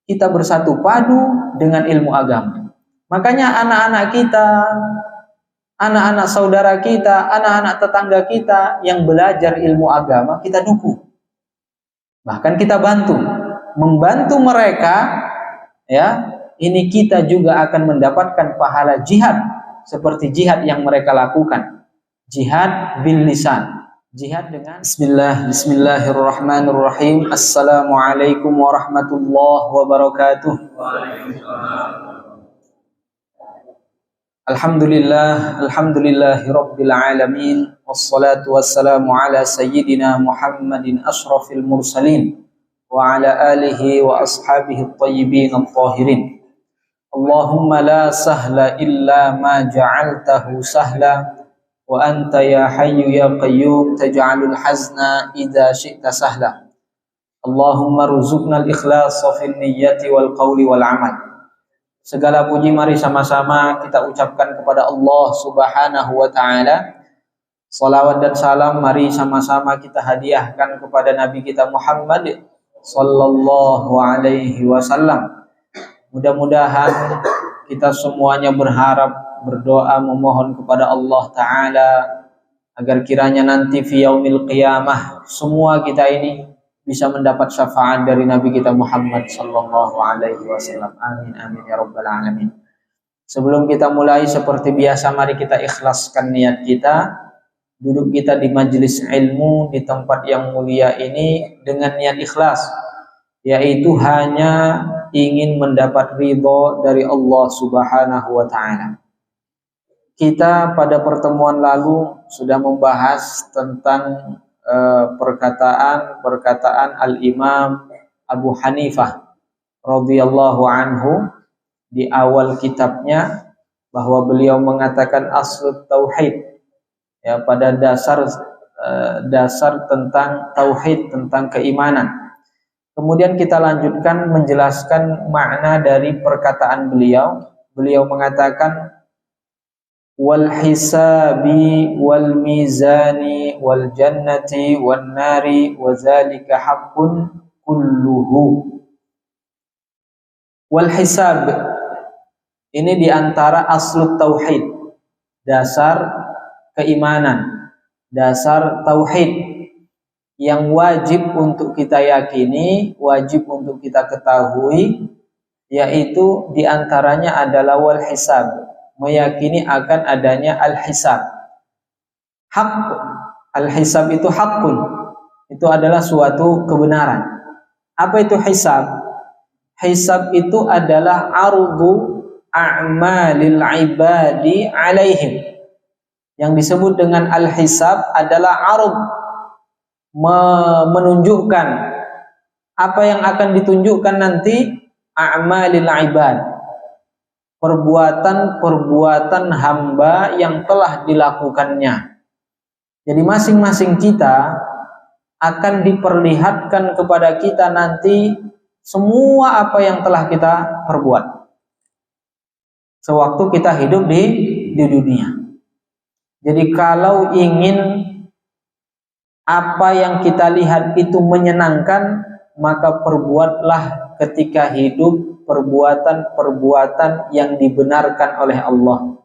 kita bersatu padu dengan ilmu agama. Makanya anak-anak kita, anak-anak saudara kita, anak-anak tetangga kita yang belajar ilmu agama, kita dukung. Bahkan kita membantu mereka, ya. Ini kita juga akan mendapatkan pahala jihad seperti jihad yang mereka lakukan. Jihad bil lisan. Jihad dengan Bismillahirrahmanirrahim. Assalamualaikum warahmatullahi wabarakatuh. Alhamdulillahi rabbil alamin. Wassalatu wassalamu ala sayyidina Muhammadin ashrafil mursalin wa ala alihi wa ashabihi at-tayyibin at-tahirin. Allahumma la sahla illa ma ja'altahu sahla wa anta ya hayyu ya qayyum taj'alul hazna idza syi'ta sahla. Allahumma rzuqna al-ikhlasa fil niyyati wal qawli wal amal. Segala puji mari sama-sama kita ucapkan kepada Allah Subhanahu wa taala. Salawat dan salam mari sama-sama kita hadiahkan kepada Nabi kita Muhammad sallallahu alaihi wasallam. Mudah-mudahan kita semuanya berdoa memohon kepada Allah Ta'ala agar kiranya nanti fi yaumil qiyamah semua kita ini bisa mendapat syafaat dari Nabi kita Muhammad sallallahu alaihi wasallam. Amin amin ya rabbal alamin. Sebelum kita mulai seperti biasa mari kita ikhlaskan niat kita. Duduk kita di majelis ilmu di tempat yang mulia ini dengan niat ikhlas, yaitu hanya ingin mendapat ridho dari Allah Subhanahu wa taala. Kita pada pertemuan lalu sudah membahas tentang perkataan Al-Imam Abu Hanifah radhiyallahu anhu di awal kitabnya, bahwa beliau mengatakan aslut tauhid, ya, pada dasar tentang tauhid, tentang keimanan. Kemudian kita lanjutkan menjelaskan makna dari perkataan beliau. Beliau mengatakan wal hisabi wal mizani wal jannati wan nari wa zalika haqqun kulluhu. Wal hisab ini diantara aslut tauhid, dasar keimanan, dasar tauhid yang wajib untuk kita yakini, wajib untuk kita ketahui, yaitu diantaranya adalah wal hisab, meyakini akan adanya al-hisab. Hak, al-hisab itu hakun, itu adalah suatu kebenaran. Apa itu hisab? Hisab itu adalah ardu a'malil ibadi alaihim. Yang disebut dengan al-hisab adalah arud, menunjukkan apa yang akan ditunjukkan nanti, a'malil ibad, perbuatan hamba yang telah dilakukannya. Jadi masing-masing kita akan diperlihatkan kepada kita nanti semua apa yang telah kita perbuat sewaktu kita hidup di dunia. Jadi kalau ingin apa yang kita lihat itu menyenangkan, maka perbuatlah ketika hidup perbuatan-perbuatan yang dibenarkan oleh Allah,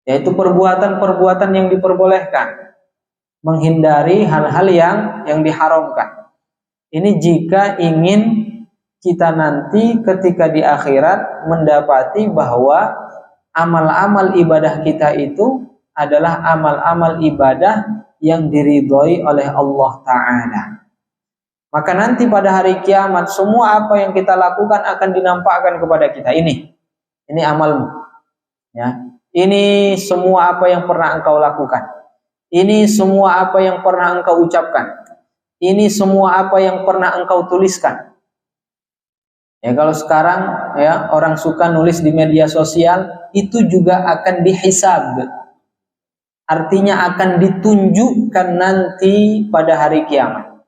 yaitu perbuatan-perbuatan yang diperbolehkan, menghindari hal-hal yang diharamkan. Ini jika ingin kita nanti ketika di akhirat mendapati bahwa amal-amal ibadah kita itu adalah amal-amal ibadah yang diridhoi oleh Allah Ta'ala. Maka nanti pada hari kiamat semua apa yang kita lakukan akan dinampakkan kepada kita. Ini amalmu, ya. Ini semua apa yang pernah engkau lakukan. Ini semua apa yang pernah engkau ucapkan. Ini semua apa yang pernah engkau tuliskan. Ya, kalau sekarang ya orang suka nulis di media sosial, itu juga akan dihisab. Artinya akan ditunjukkan nanti pada hari kiamat.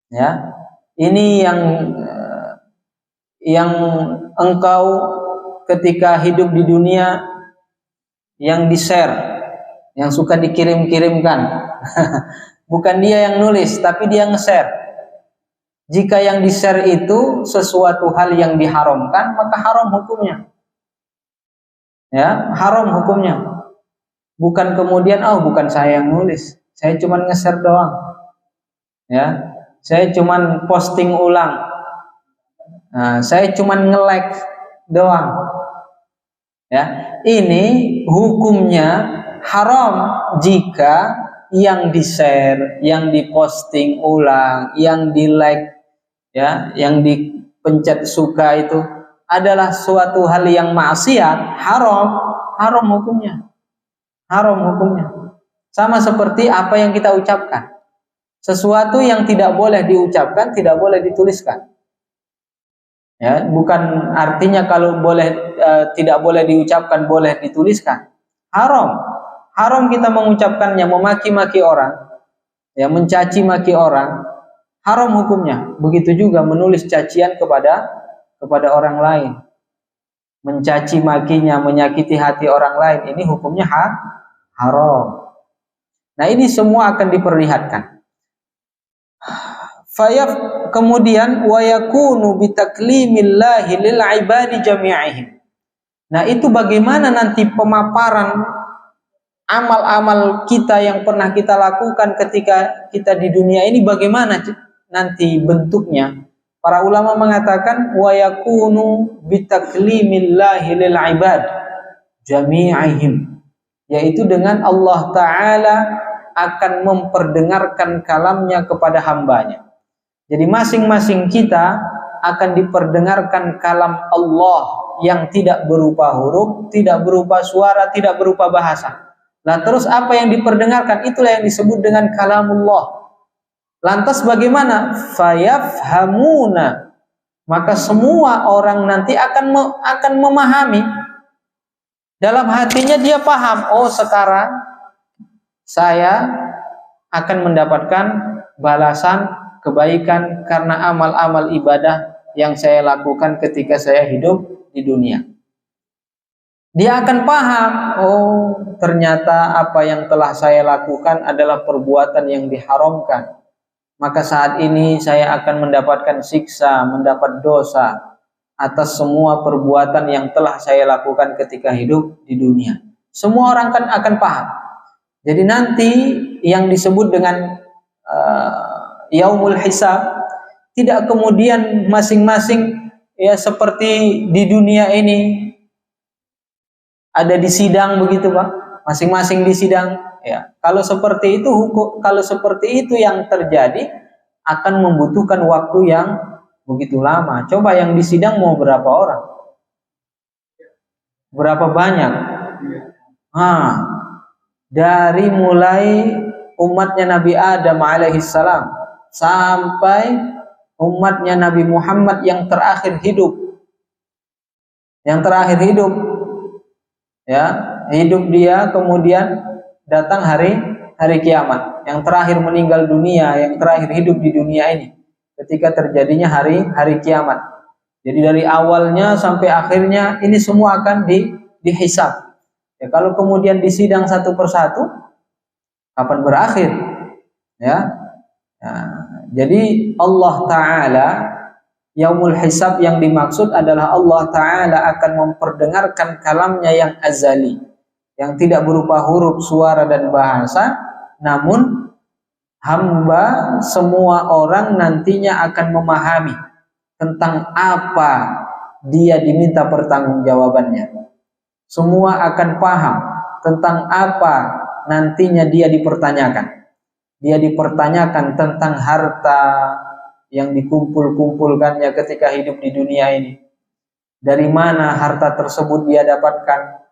Ya, ini yang engkau ketika hidup di dunia yang di-share, yang suka dikirim-kirimkan. Bukan dia yang nulis, tapi dia nge-share. Jika yang di-share itu sesuatu hal yang diharamkan, maka haram hukumnya. Ya, haram hukumnya. Bukan kemudian, oh bukan saya yang nulis, saya cuma nge-share doang. Ya, saya cuma posting ulang. Nah, saya cuma nge-like doang. Ya, ini hukumnya haram jika yang di-share, yang diposting ulang, yang di-like, ya, yang dipencet suka itu adalah suatu hal yang maksiat, haram hukumnya. Haram hukumnya. Sama seperti apa yang kita ucapkan. Sesuatu yang tidak boleh diucapkan, tidak boleh dituliskan. Ya, bukan artinya kalau tidak boleh diucapkan, boleh dituliskan. Haram kita mengucapkannya, memaki-maki orang, ya, mencaci maki orang, haram hukumnya. Begitu juga menulis cacian kepada orang lain, mencaci makinya, menyakiti hati orang lain, ini hukumnya haram. Nah, ini semua akan diperlihatkan. Kemudian wa yakunu bitaklimillahi lil ibadi jami'ihim. Nah, itu bagaimana nanti pemaparan amal-amal kita yang pernah kita lakukan ketika kita di dunia ini, bagaimana nanti bentuknya? Para ulama mengatakan wa yakunu bitaklimillahi lil ibad jami'ihim, yaitu dengan Allah Ta'ala akan memperdengarkan kalamnya kepada hambanya. Jadi masing-masing kita akan diperdengarkan kalam Allah yang tidak berupa huruf, tidak berupa suara, tidak berupa bahasa. Nah, terus apa yang diperdengarkan? Itulah yang disebut dengan kalamullah. Lantas bagaimana? Fayafhamuna. Maka semua orang nanti akan memahami. Dalam hatinya dia paham, oh sekarang saya akan mendapatkan balasan kebaikan karena amal-amal ibadah yang saya lakukan ketika saya hidup di dunia. Dia akan paham, oh ternyata apa yang telah saya lakukan adalah perbuatan yang diharamkan. Maka saat ini saya akan mendapatkan siksa, mendapat dosa atas semua perbuatan yang telah saya lakukan ketika hidup di dunia. Semua orang akan paham. Jadi nanti yang disebut dengan yaumul hisab, tidak kemudian masing-masing ya seperti di dunia ini ada di sidang begitu Pak, masing-masing di sidang ya. Kalau seperti itu yang terjadi akan membutuhkan waktu yang begitu lama. Coba yang di sidang mau berapa orang? Berapa banyak? Dari mulai umatnya Nabi Adam alaihissalam sampai umatnya Nabi Muhammad yang terakhir hidup. Yang terakhir hidup, ya, hidup dia kemudian datang hari kiamat. Yang terakhir meninggal dunia, yang terakhir hidup di dunia ini ketika terjadinya hari kiamat. Jadi dari awalnya sampai akhirnya ini semua akan dihisab. Ya, kalau kemudian disidang satu persatu, kapan berakhir? Ya. Nah, jadi Allah Ta'ala, yaumul hisab yang dimaksud adalah Allah Ta'ala akan memperdengarkan kalamnya yang azali, yang tidak berupa huruf, suara, dan bahasa, namun hamba semua orang nantinya akan memahami tentang apa dia diminta pertanggungjawabannya. Semua akan paham tentang apa nantinya dia dipertanyakan. Dia dipertanyakan tentang harta yang dikumpul-kumpulkannya ketika hidup di dunia ini. Dari mana harta tersebut dia dapatkan?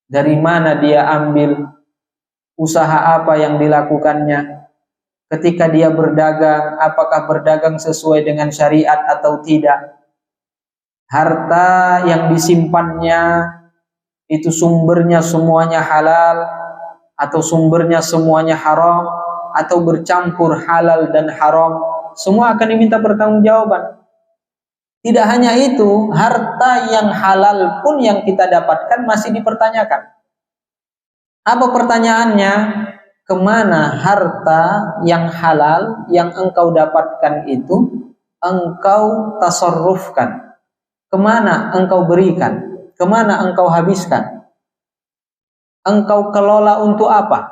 Dari mana dia ambil? Usaha apa yang dilakukannya? Ketika dia berdagang, apakah berdagang sesuai dengan syariat atau tidak? Harta yang disimpannya itu sumbernya semuanya halal atau sumbernya semuanya haram, atau bercampur halal dan haram, semua akan diminta pertanggungjawaban. Tidak hanya itu, harta yang halal pun yang kita dapatkan masih dipertanyakan. Apa pertanyaannya? Kemana harta yang halal yang engkau dapatkan itu engkau tasarrufkan, kemana engkau berikan, kemana engkau habiskan, engkau kelola untuk apa.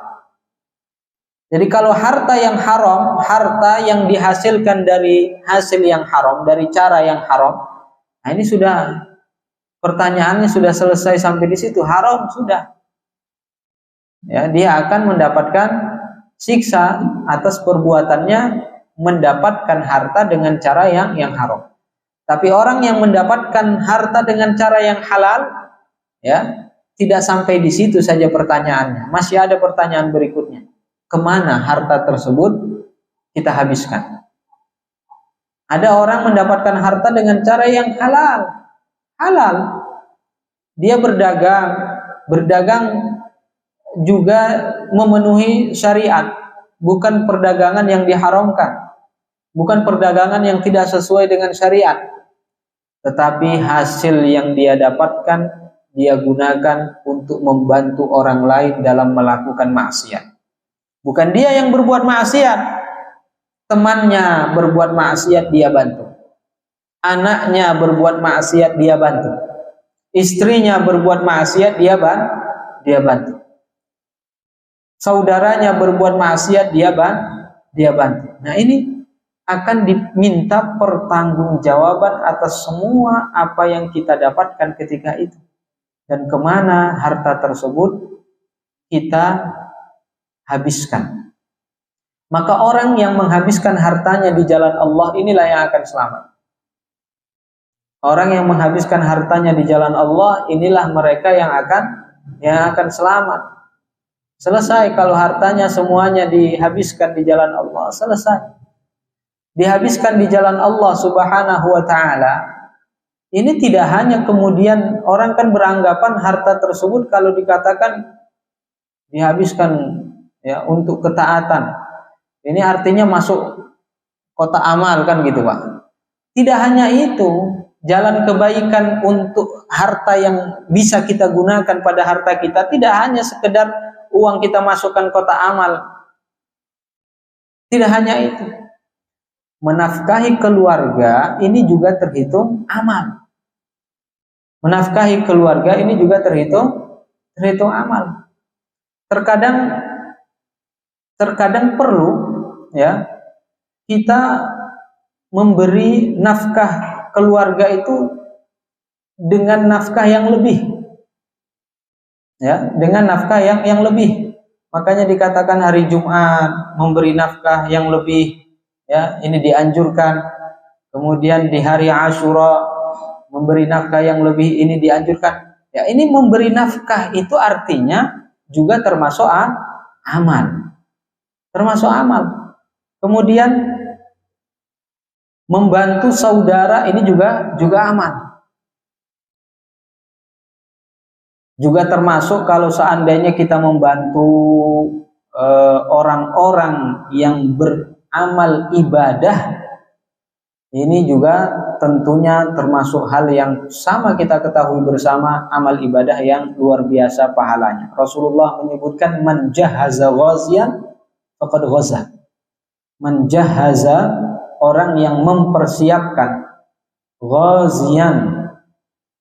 Jadi kalau harta yang haram, harta yang dihasilkan dari hasil yang haram, dari cara yang haram, nah ini sudah pertanyaannya sudah selesai sampai di situ, haram sudah. Ya, dia akan mendapatkan siksa atas perbuatannya mendapatkan harta dengan cara yang haram. Tapi orang yang mendapatkan harta dengan cara yang halal, ya, tidak sampai di situ saja pertanyaannya. Masih ada pertanyaan berikutnya. Kemana harta tersebut kita habiskan? Ada orang mendapatkan harta dengan cara yang halal. Halal. Dia berdagang juga memenuhi syariat, bukan perdagangan yang diharamkan, bukan perdagangan yang tidak sesuai dengan syariat, tetapi hasil yang dia dapatkan dia gunakan untuk membantu orang lain dalam melakukan maksiat. Bukan dia yang berbuat maksiat, temannya berbuat maksiat dia bantu, anaknya berbuat maksiat dia bantu, istrinya berbuat maksiat dia bantu, saudaranya berbuat maksiat dia bantu. Nah, ini akan diminta pertanggungjawaban atas semua apa yang kita dapatkan ketika itu, dan kemana harta tersebut kita habiskan. Maka orang yang menghabiskan hartanya di jalan Allah inilah yang akan selamat. Orang yang menghabiskan hartanya di jalan Allah inilah mereka yang akan selamat. Selesai kalau hartanya semuanya dihabiskan di jalan Allah, selesai. Dihabiskan di jalan Allah Subhanahu wa taala. Ini tidak hanya kemudian orang kan beranggapan harta tersebut kalau dikatakan dihabiskan ya untuk ketaatan, ini artinya masuk kotak amal kan gitu, Pak. Tidak hanya itu, jalan kebaikan untuk harta yang bisa kita gunakan pada harta kita tidak hanya sekedar uang kita masukkan kotak amal. Tidak hanya itu. Menafkahi keluarga ini juga terhitung amal. Menafkahi keluarga ini juga terhitung amal. Terkadang perlu ya kita memberi nafkah keluarga itu dengan nafkah yang lebih. Ya, dengan nafkah yang lebih. Makanya dikatakan hari Jumat memberi nafkah yang lebih, ya, ini dianjurkan. Kemudian di hari Asyura memberi nafkah yang lebih, ini dianjurkan. Ya, ini memberi nafkah itu artinya juga termasuk amal. Termasuk amal. Kemudian membantu saudara ini juga amal. Juga termasuk kalau seandainya kita membantu orang-orang yang beramal ibadah, ini juga tentunya termasuk hal yang sama kita ketahui bersama, amal ibadah yang luar biasa pahalanya. Rasulullah menyebutkan man jahaza ghaziyan faqad ghaza. Man jahaza, orang yang mempersiapkan, ghaziyan,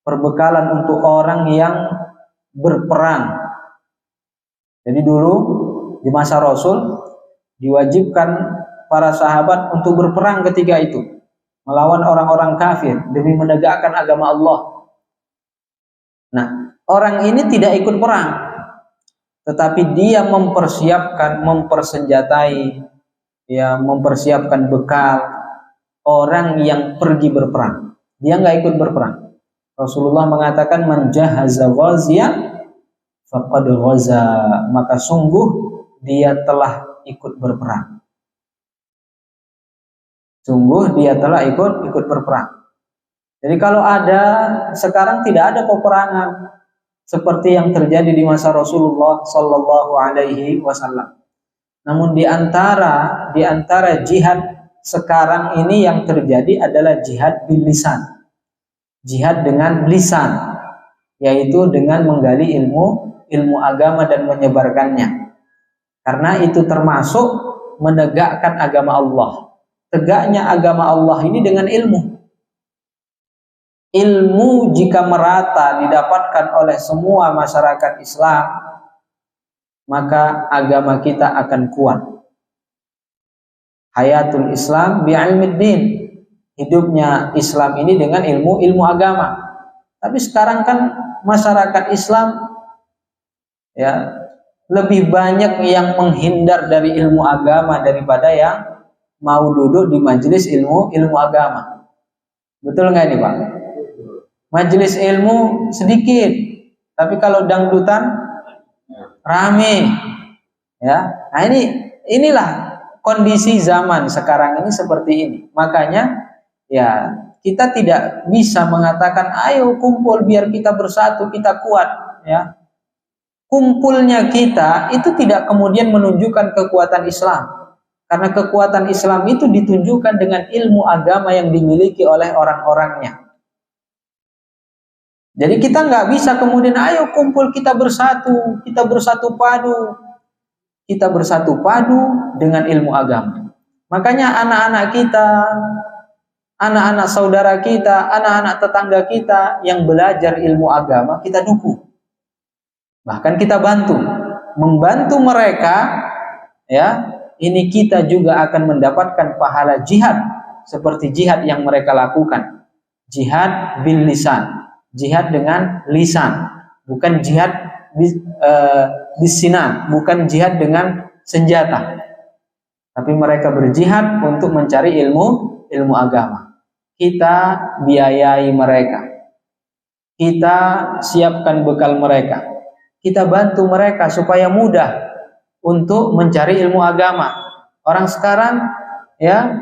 perbekalan untuk orang yang berperang. Jadi dulu di masa Rasul diwajibkan para sahabat untuk berperang ketika itu, melawan orang-orang kafir demi menegakkan agama Allah. Nah, orang ini tidak ikut perang, tetapi dia mempersiapkan, mempersenjatai, ya, mempersiapkan bekal orang yang pergi berperang. Dia nggak ikut berperang. Rasulullah mengatakan man jahaza ghaziyan faqad ghaza, maka sungguh dia telah ikut berperang. Sungguh dia telah ikut berperang. Jadi kalau ada sekarang tidak ada peperangan seperti yang terjadi di masa Rasulullah sallallahu alaihi wasallam. Namun di antara jihad sekarang ini yang terjadi adalah jihad bil lisan. Jihad dengan lisan, yaitu dengan menggali ilmu agama dan menyebarkannya. Karena itu termasuk menegakkan agama Allah, tegaknya agama Allah ini dengan ilmu. Ilmu jika merata didapatkan oleh semua masyarakat Islam, maka agama kita akan kuat. Hayatul Islam bi'ilmiddin. Hidupnya Islam ini dengan ilmu agama. Tapi sekarang kan masyarakat Islam ya lebih banyak yang menghindar dari ilmu agama daripada yang mau duduk di majelis ilmu agama. Betul nggak ini Pak? Majelis ilmu sedikit, tapi kalau dangdutan rame. Ya, nah inilah kondisi zaman sekarang ini seperti ini. Makanya ya kita tidak bisa mengatakan ayo kumpul biar kita bersatu, kita kuat. Ya, kumpulnya kita itu tidak kemudian menunjukkan kekuatan Islam, karena kekuatan Islam itu ditunjukkan dengan ilmu agama yang dimiliki oleh orang-orangnya. Jadi kita nggak bisa kemudian ayo kumpul kita bersatu padu dengan ilmu agama. Makanya anak-anak kita, anak-anak saudara kita, anak-anak tetangga kita yang belajar ilmu agama kita dukung. Bahkan kita membantu mereka ya. Ini kita juga akan mendapatkan pahala jihad seperti jihad yang mereka lakukan. Jihad bil lisan. Jihad dengan lisan, bukan jihad bisinan, bukan jihad dengan senjata. Tapi mereka berjihad untuk mencari ilmu agama. Kita biayai mereka. Kita siapkan bekal mereka. Kita bantu mereka supaya mudah untuk mencari ilmu agama. Orang sekarang ya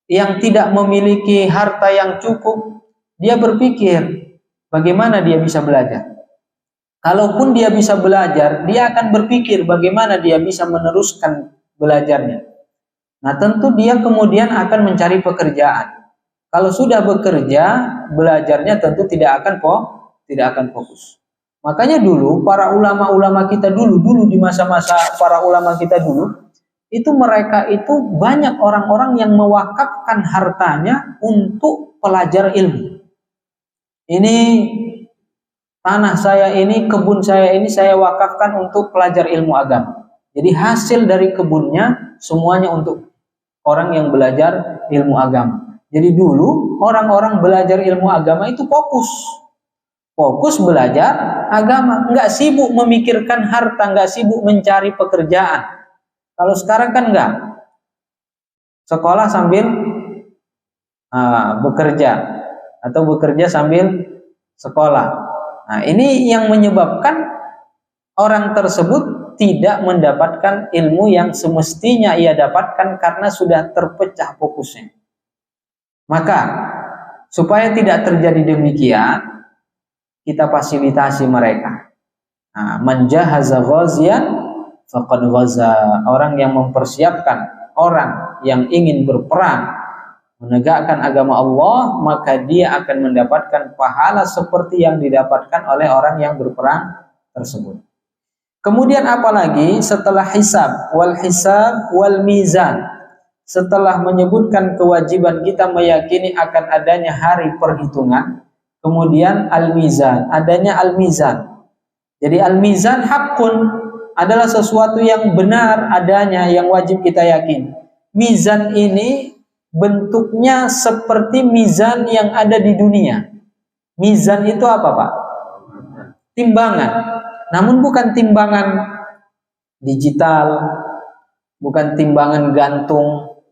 yang tidak memiliki harta yang cukup, dia berpikir bagaimana dia bisa belajar. Kalaupun dia bisa belajar, dia akan berpikir bagaimana dia bisa meneruskan belajarnya. Nah, tentu dia kemudian akan mencari pekerjaan. Kalau sudah bekerja, belajarnya tentu tidak akan fokus. Makanya dulu para ulama-ulama kita dulu di masa-masa para ulama kita dulu, itu mereka itu banyak orang-orang yang mewakafkan hartanya untuk pelajar ilmu. Ini tanah saya ini, kebun saya ini saya wakafkan untuk pelajar ilmu agama. Jadi hasil dari kebunnya semuanya untuk orang yang belajar ilmu agama. Jadi dulu orang-orang belajar ilmu agama itu fokus belajar agama, nggak sibuk memikirkan harta, nggak sibuk mencari pekerjaan. Kalau sekarang kan nggak, sekolah sambil bekerja atau bekerja sambil sekolah. Nah, ini yang menyebabkan orang tersebut tidak mendapatkan ilmu yang semestinya ia dapatkan karena sudah terpecah fokusnya. Maka supaya tidak terjadi demikian, kita fasilitasi mereka. Nah, man jahaza ghaziyan faqad ghaza. Orang yang mempersiapkan orang yang ingin berperang menegakkan agama Allah, maka dia akan mendapatkan pahala seperti yang didapatkan oleh orang yang berperang tersebut. Kemudian apalagi setelah hisab wal mizan, setelah menyebutkan kewajiban kita meyakini akan adanya hari perhitungan, kemudian al-mizan, adanya al-mizan. Jadi al-mizan haqqun, adalah sesuatu yang benar adanya, yang wajib kita yakini. Mizan ini bentuknya seperti mizan yang ada di dunia. Mizan itu apa, Pak? Timbangan. Namun bukan timbangan digital, bukan timbangan gantung,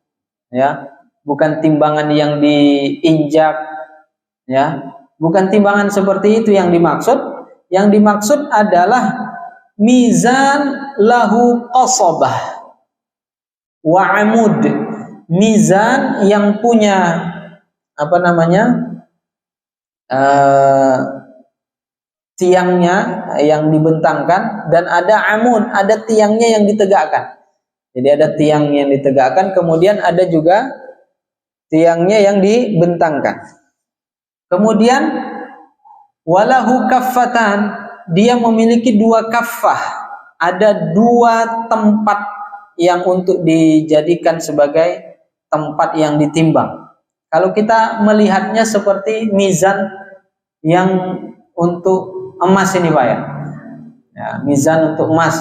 ya, bukan timbangan yang diinjak, ya, bukan timbangan seperti itu yang dimaksud. Yang dimaksud adalah mizan lahu qasabah wa amud. Mizan yang punya tiangnya yang dibentangkan, dan ada amud, ada tiangnya yang ditegakkan. Jadi ada tiang yang ditegakkan, kemudian ada juga tiangnya yang dibentangkan. Kemudian walahu kaffatan, dia memiliki dua kaffah, ada dua tempat yang untuk dijadikan sebagai tempat yang ditimbang. Kalau kita melihatnya seperti mizan yang untuk emas ini Pak ya. Ya, mizan untuk emas.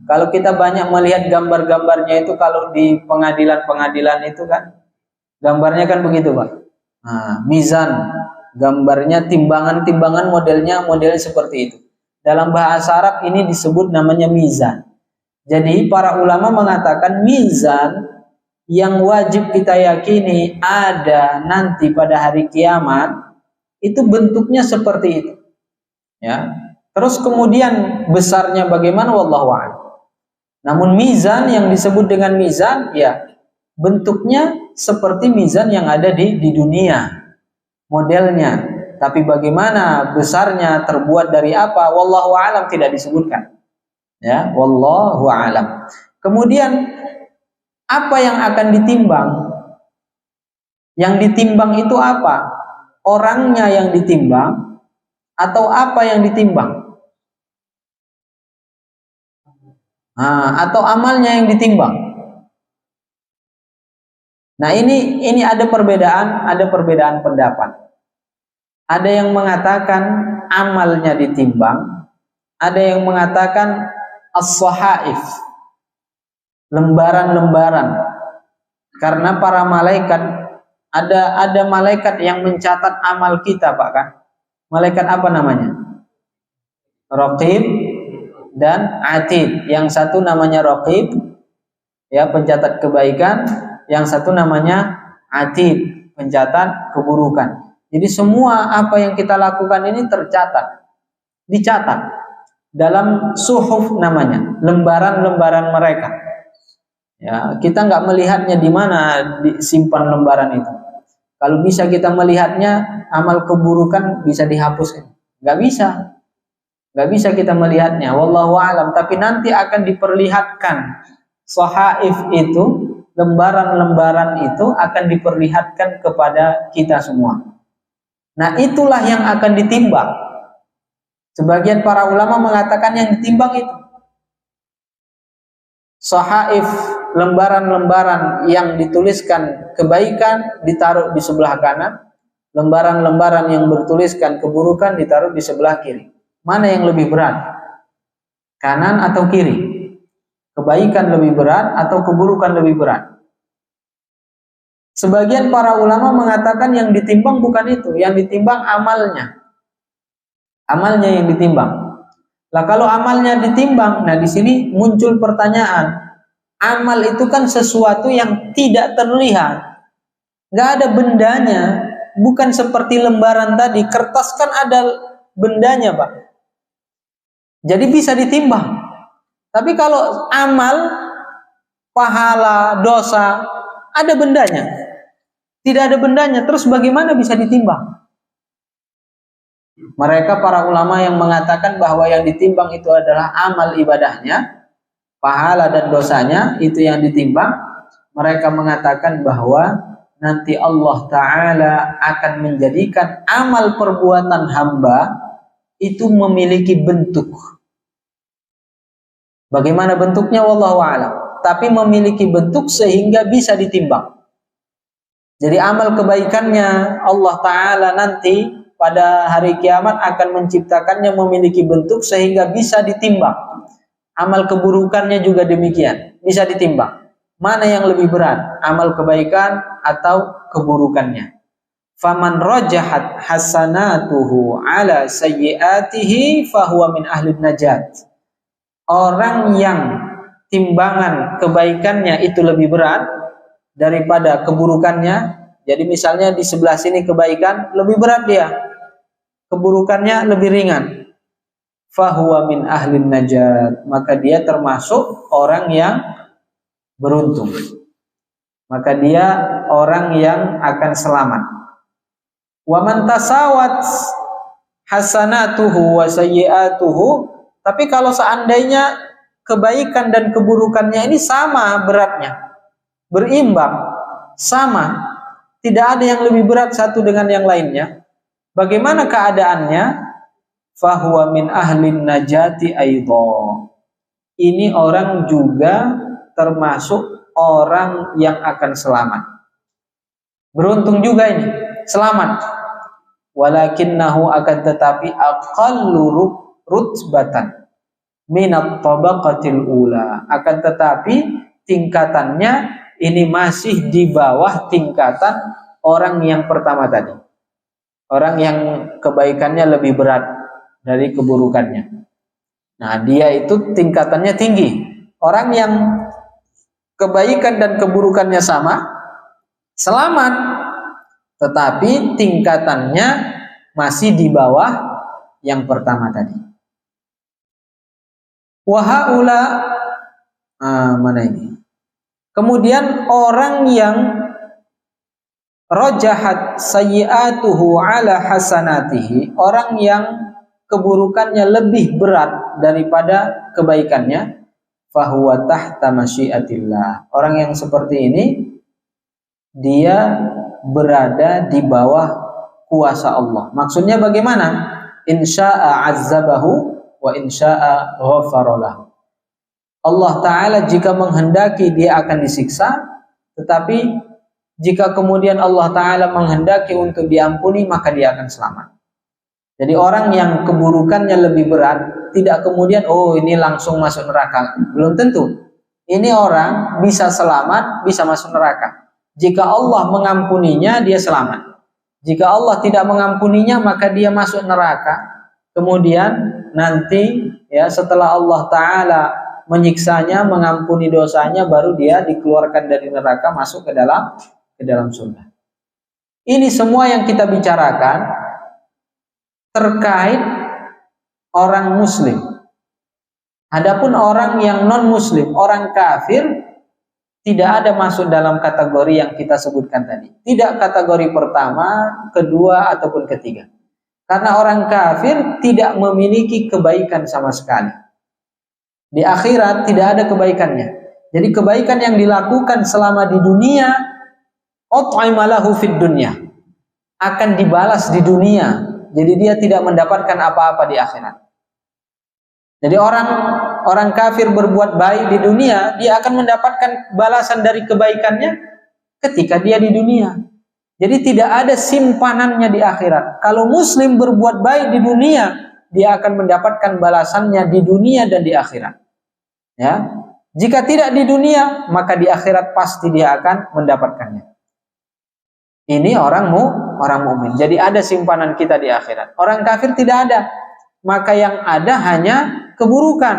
Kalau kita banyak melihat gambar-gambarnya itu kalau di pengadilan-pengadilan itu kan gambarnya kan begitu Pak. Nah, mizan, gambarnya timbangan-timbangan modelnya seperti itu. Dalam bahasa Arab ini disebut namanya mizan. Jadi para ulama mengatakan mizan yang wajib kita yakini ada nanti pada hari kiamat itu bentuknya seperti itu. Ya. Terus kemudian besarnya bagaimana wallahu a'lam. Namun mizan yang disebut dengan mizan ya bentuknya seperti mizan yang ada di dunia modelnya, tapi bagaimana besarnya, terbuat dari apa, wallahu a'lam tidak disebutkan. Ya, wallahu a'lam. Kemudian apa yang akan ditimbang? Yang ditimbang itu apa? Orangnya yang ditimbang atau apa yang ditimbang? Atau amalnya yang ditimbang. Nah, ini ada perbedaan pendapat. Ada yang mengatakan amalnya ditimbang, ada yang mengatakan as-sahaif, lembaran-lembaran. Karena para malaikat ada malaikat yang mencatat amal kita, Pak kan? Malaikat apa namanya? Raqib dan Atid. Yang satu namanya Raqib, ya pencatat kebaikan, yang satu namanya Atid, pencatat keburukan. Jadi semua apa yang kita lakukan ini tercatat, dicatat dalam suhuf namanya, lembaran-lembaran mereka. Ya, kita nggak melihatnya di mana disimpan lembaran itu. Kalau bisa kita melihatnya, amal keburukan bisa dihapuskan. Nggak bisa kita melihatnya. Wallahu a'lam. Tapi nanti akan diperlihatkan sahaif itu, lembaran-lembaran itu akan diperlihatkan kepada kita semua. Nah, itulah yang akan ditimbang. Sebagian para ulama mengatakan yang ditimbang itu sahaif, lembaran-lembaran yang dituliskan kebaikan ditaruh di sebelah kanan, lembaran-lembaran yang bertuliskan keburukan ditaruh di sebelah kiri. Mana yang lebih berat? Kanan atau kiri? Kebaikan lebih berat atau keburukan lebih berat? Sebagian para ulama mengatakan yang ditimbang bukan itu, yang ditimbang amalnya. Amalnya yang ditimbang. Lah kalau amalnya ditimbang, nah di sini muncul pertanyaan. Amal itu kan sesuatu yang tidak terlihat. Nggak ada bendanya, bukan seperti lembaran tadi, kertas kan ada bendanya, Pak. Jadi bisa ditimbang. Tapi kalau amal, pahala, dosa, ada bendanya. Tidak ada bendanya, terus bagaimana bisa ditimbang? Mereka para ulama yang mengatakan bahwa yang ditimbang itu adalah amal ibadahnya, pahala dan dosanya, itu yang ditimbang. Mereka mengatakan bahwa nanti Allah Ta'ala akan menjadikan amal perbuatan hamba itu memiliki bentuk. Bagaimana bentuknya? Wallahu a'lam. Tapi memiliki bentuk sehingga bisa ditimbang. Jadi amal kebaikannya Allah Ta'ala nanti pada hari kiamat akan menciptakannya memiliki bentuk sehingga bisa ditimbang. Amal keburukannya juga demikian, bisa ditimbang. Mana yang lebih berat, amal kebaikan atau keburukannya? Faman rajahat hasanatuhu ala sayyiatihi fahuwa min ahli najat. Orang yang timbangan kebaikannya itu lebih berat daripada keburukannya. Jadi misalnya di sebelah sini kebaikan lebih berat dia, keburukannya lebih ringan. Fahuwa min ahlin najat, maka dia termasuk orang yang beruntung. Maka dia orang yang akan selamat. Wa man tasawat hasanatuhu wa sayyi'atuhu, tapi kalau seandainya kebaikan dan keburukannya ini sama beratnya, berimbang, sama, tidak ada yang lebih berat satu dengan yang lainnya, bagaimana keadaannya? Fahuwa min ahlin najati aidha. Ini orang juga termasuk orang yang akan selamat. Beruntung juga ini, selamat. Walakinnahu akan tetapi aqallu rutbatan minat tabaqatil ula. Akan tetapi tingkatannya ini masih di bawah tingkatan orang yang pertama tadi. Orang yang kebaikannya lebih berat dari keburukannya. Nah, dia itu tingkatannya tinggi. Orang yang kebaikan dan keburukannya sama, selamat, tetapi tingkatannya masih di bawah yang pertama tadi. Wahaula, mana ini? Kemudian orang yang rajahat sayyi'atuhu ala hasanatihi, orang yang keburukannya lebih berat daripada kebaikannya, fahuwa tahta masyiatillah. Orang yang seperti ini dia berada di bawah kuasa Allah. Maksudnya bagaimana? Insya'a azzabahu wa insya'a ghafarolah. Allah Ta'ala jika menghendaki dia akan disiksa, tetapi jika kemudian Allah Ta'ala menghendaki untuk diampuni, maka dia akan selamat. Jadi orang yang keburukannya lebih berat, tidak kemudian ini langsung masuk neraka. Belum tentu. Ini orang bisa selamat, bisa masuk neraka. Jika Allah mengampuninya, dia selamat. Jika Allah tidak mengampuninya, maka dia masuk neraka. Kemudian nanti ya setelah Allah Ta'ala menyiksanya, mengampuni dosanya, baru dia dikeluarkan dari neraka, masuk ke dalam surga. Ini semua yang kita bicarakan terkait orang muslim. Adapun orang yang non muslim, orang kafir, tidak ada masuk dalam kategori yang kita sebutkan tadi. Tidak kategori pertama, kedua ataupun ketiga. Karena orang kafir tidak memiliki kebaikan sama sekali. Di akhirat tidak ada kebaikannya. Jadi kebaikan yang dilakukan selama di dunia, ut'imalahu fid dunya, akan dibalas di dunia. Jadi dia tidak mendapatkan apa-apa di akhirat. Jadi orang kafir berbuat baik di dunia, dia akan mendapatkan balasan dari kebaikannya ketika dia di dunia. Jadi tidak ada simpanannya di akhirat. Kalau muslim berbuat baik di dunia, dia akan mendapatkan balasannya di dunia dan di akhirat. Ya. Jika tidak di dunia, maka di akhirat pasti dia akan mendapatkannya. Ini orang mukmin. Jadi ada simpanan kita di akhirat. Orang kafir tidak ada. Maka yang ada hanya keburukan.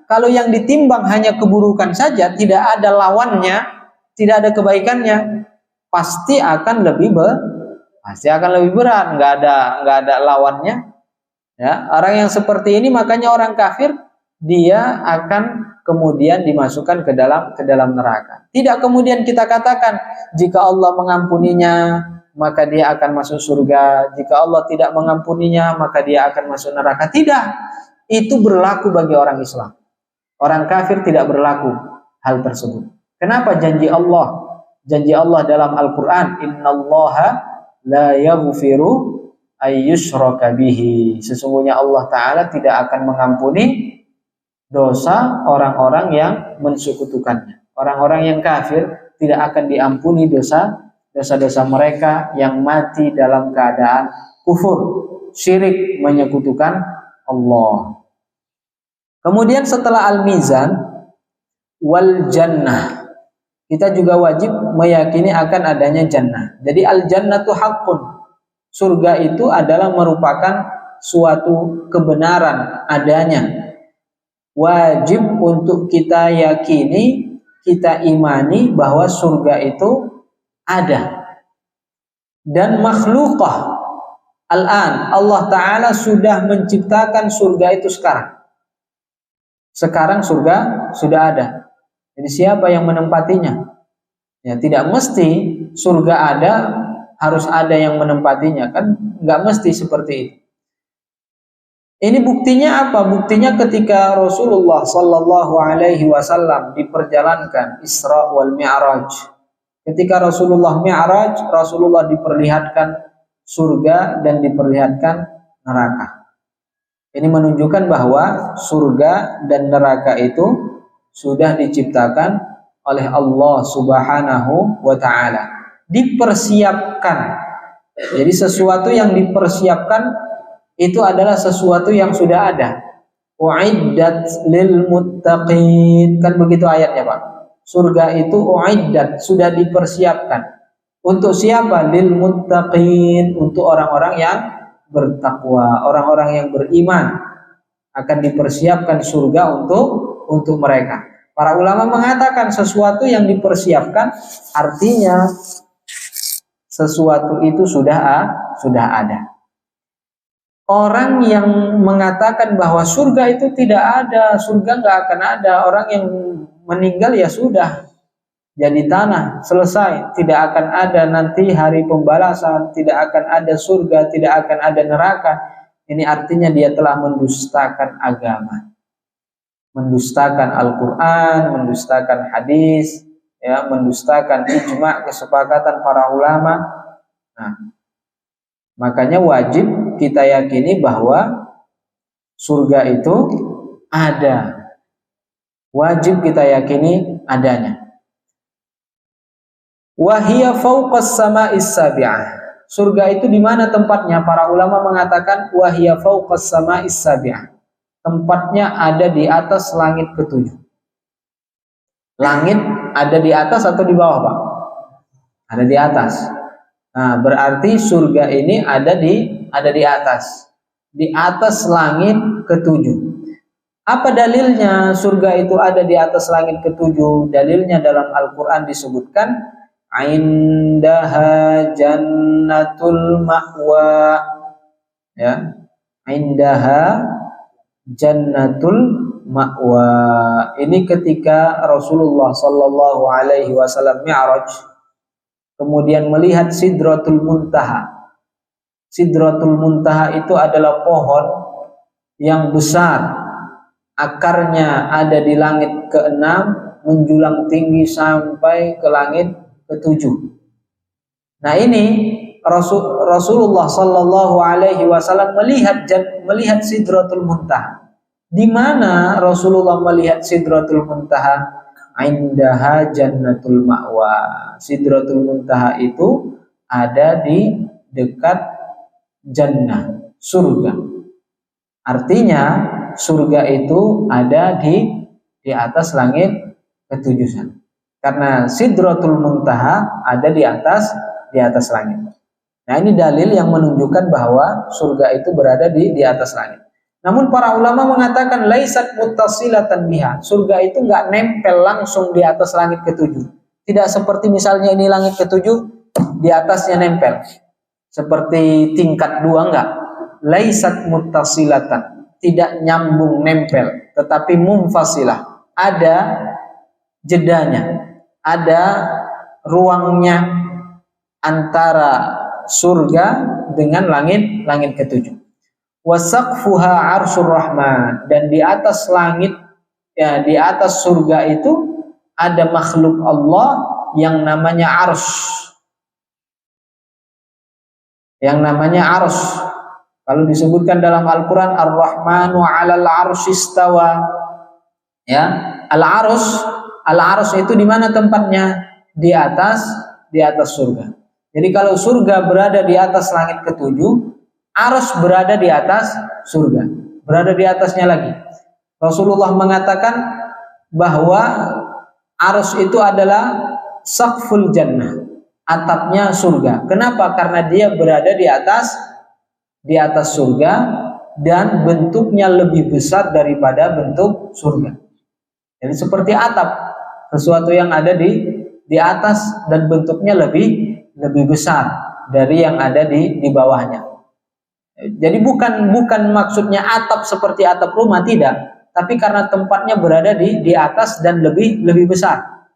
Kalau yang ditimbang hanya keburukan saja, tidak ada lawannya, tidak ada kebaikannya, pasti akan lebih berat. Nggak ada lawannya. Ya, orang yang seperti ini, makanya orang kafir dia akan kemudian dimasukkan ke dalam neraka. Tidak kemudian kita katakan jika Allah mengampuninya maka dia akan masuk surga, jika Allah tidak mengampuninya maka dia akan masuk neraka. Tidak. Itu berlaku bagi orang Islam. Orang kafir tidak berlaku hal tersebut. Kenapa janji Allah? Janji Allah dalam Al-Qur'an, innallaha la yaghfiru ayyushraka bihi. Sesungguhnya Allah Ta'ala tidak akan mengampuni dosa orang-orang yang mensekutukannya. Orang-orang yang kafir tidak akan diampuni dosa-dosa mereka yang mati dalam keadaan kufur, syirik, menyekutukan Allah. Kemudian setelah al-mizan wal jannah, kita juga wajib meyakini akan adanya jannah. Jadi al-jannatu haqqun. Surga itu adalah merupakan suatu kebenaran adanya. Wajib untuk kita yakini, kita imani bahwa surga itu ada. Dan makhlukah. Al-an, Allah Ta'ala sudah menciptakan surga itu sekarang. Sekarang surga sudah ada. Jadi siapa yang menempatinya? Ya, tidak mesti surga ada, harus ada yang menempatinya. Kan nggak mesti seperti itu. Ini buktinya apa? Buktinya ketika Rasulullah Sallallahu Alaihi Wasallam diperjalankan Isra wal Mi'raj. Ketika Rasulullah Mi'raj, Rasulullah diperlihatkan surga dan diperlihatkan neraka. Ini menunjukkan bahwa surga dan neraka itu sudah diciptakan oleh Allah Subhanahu wa taala. Dipersiapkan. Jadi sesuatu yang dipersiapkan itu adalah sesuatu yang sudah ada. Uiddat lil muttaqin, kan begitu ayatnya, Pak. Surga itu uiddat, sudah dipersiapkan. Untuk siapa? Lil muttaqin, untuk orang-orang yang bertakwa, orang-orang yang beriman. Akan dipersiapkan surga untuk mereka. Para ulama mengatakan sesuatu yang dipersiapkan artinya sesuatu itu sudah ada. Orang yang mengatakan bahwa surga itu tidak ada, surga nggak akan ada, orang yang meninggal ya sudah jadi tanah, selesai, tidak akan ada nanti hari pembalasan, tidak akan ada surga, tidak akan ada neraka. Ini artinya dia telah mendustakan agama, mendustakan Al-Quran, mendustakan hadis, ya, mendustakan ijma, kesepakatan para ulama. Nah, makanya wajib kita yakini bahwa surga itu ada. Wajib kita yakini adanya. Wahia fauqas sama'is sabi'ah. Surga itu di mana tempatnya? Para ulama mengatakan wahia fauqas sama'is sabi'ah. Tempatnya ada di atas langit ketujuh. Langit ada di atas atau di bawah, Pak? Ada di atas. Nah, berarti surga ini ada di atas langit ketujuh. Apa dalilnya surga itu ada di atas langit ketujuh? Dalilnya dalam Al-Quran disebutkan indaha jannatul ma'wa, ya, indaha jannatul ma'wa. Ini ketika Rasulullah Sallallahu Alaihi Wasallam Mi'raj, kemudian melihat Sidratul Muntaha. Sidratul Muntaha itu adalah pohon yang besar, akarnya ada di langit ke-6, menjulang tinggi sampai ke langit ke-7. Nah, ini Rasulullah Sallallahu Alaihi Wasallam melihat Sidratul Muntaha. Di mana Rasulullah melihat Sidratul Muntaha? Indaha jannatul ma'wa. Sidratul Muntaha itu ada di dekat jannah, surga. Artinya surga itu ada di atas langit ketujuh sana. Karena Sidratul Muntaha ada di atas langit. Nah, ini dalil yang menunjukkan bahwa surga itu berada di atas langit. Namun para ulama mengatakan laisat muttasilatan biha. Surga itu enggak nempel langsung di atas langit ketujuh. Tidak seperti misalnya ini langit ketujuh, di atasnya nempel. Seperti tingkat 2, enggak. Laisat muttasilatan, tidak nyambung nempel, tetapi munfasilah. Ada jedanya, ada ruangnya antara surga dengan langit ketujuh. Wasaqfuha arsyur rahman, dan di atas langit, ya, di atas surga itu ada makhluk Allah yang namanya arsy. Yang namanya arsy. Kalau disebutkan dalam Al-Quran Ar-Rahmanu 'alal 'arsy istawa. Ya, al-arsy itu di mana tempatnya? Di atas surga. Jadi kalau surga berada di atas langit ketujuh, arsy berada di atas surga, berada di atasnya lagi. Rasulullah mengatakan bahwa arsy itu adalah saqful jannah, atapnya surga. Kenapa? Karena dia berada di atas surga dan bentuknya lebih besar daripada bentuk surga. Jadi seperti atap, sesuatu yang ada di atas dan bentuknya lebih besar dari yang ada di bawahnya. Jadi bukan maksudnya atap seperti atap rumah, tidak, tapi karena tempatnya berada di atas dan lebih besar.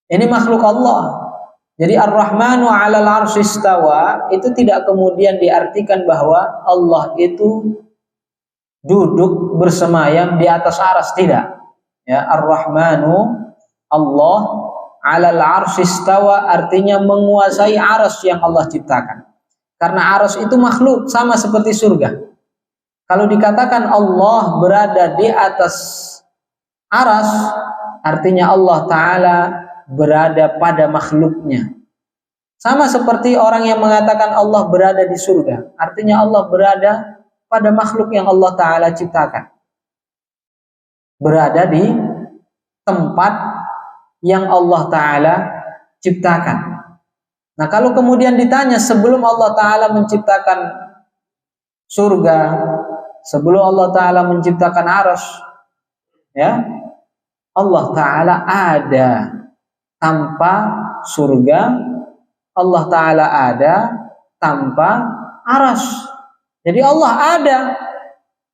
Ini makhluk Allah. Jadi Ar-Rahmanu 'alal 'arsy istawa itu tidak kemudian diartikan bahwa Allah itu duduk bersemayam di atas arsy, tidak. Ya, Ar-Rahmanu, Allah 'alal 'arsy istawa artinya menguasai arsy yang Allah ciptakan. Karena arsy itu makhluk sama seperti surga. Kalau dikatakan Allah berada di atas arsy, Artinya Allah Ta'ala berada pada makhluknya. Sama seperti orang yang mengatakan Allah berada di surga. Artinya Allah berada pada makhluk yang Allah Ta'ala ciptakan. Berada di tempat yang Allah Ta'ala ciptakan. Nah, kalau kemudian ditanya sebelum Allah Ta'ala menciptakan surga, sebelum Allah Ta'ala menciptakan arsy, ya, Allah Ta'ala ada tanpa surga, Allah Ta'ala ada tanpa arsy. Jadi Allah ada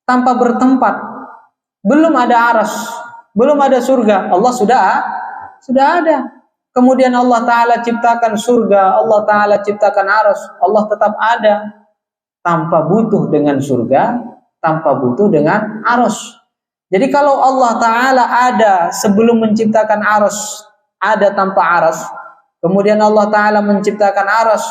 tanpa bertempat. Belum ada arsy, belum ada surga, Allah sudah ada. Kemudian Allah Ta'ala ciptakan surga, Allah Ta'ala ciptakan arsy, Allah tetap ada tanpa butuh dengan surga, tanpa butuh dengan arsy. Jadi kalau Allah Ta'ala ada sebelum menciptakan arsy, ada tanpa arsy, kemudian Allah Ta'ala menciptakan arsy,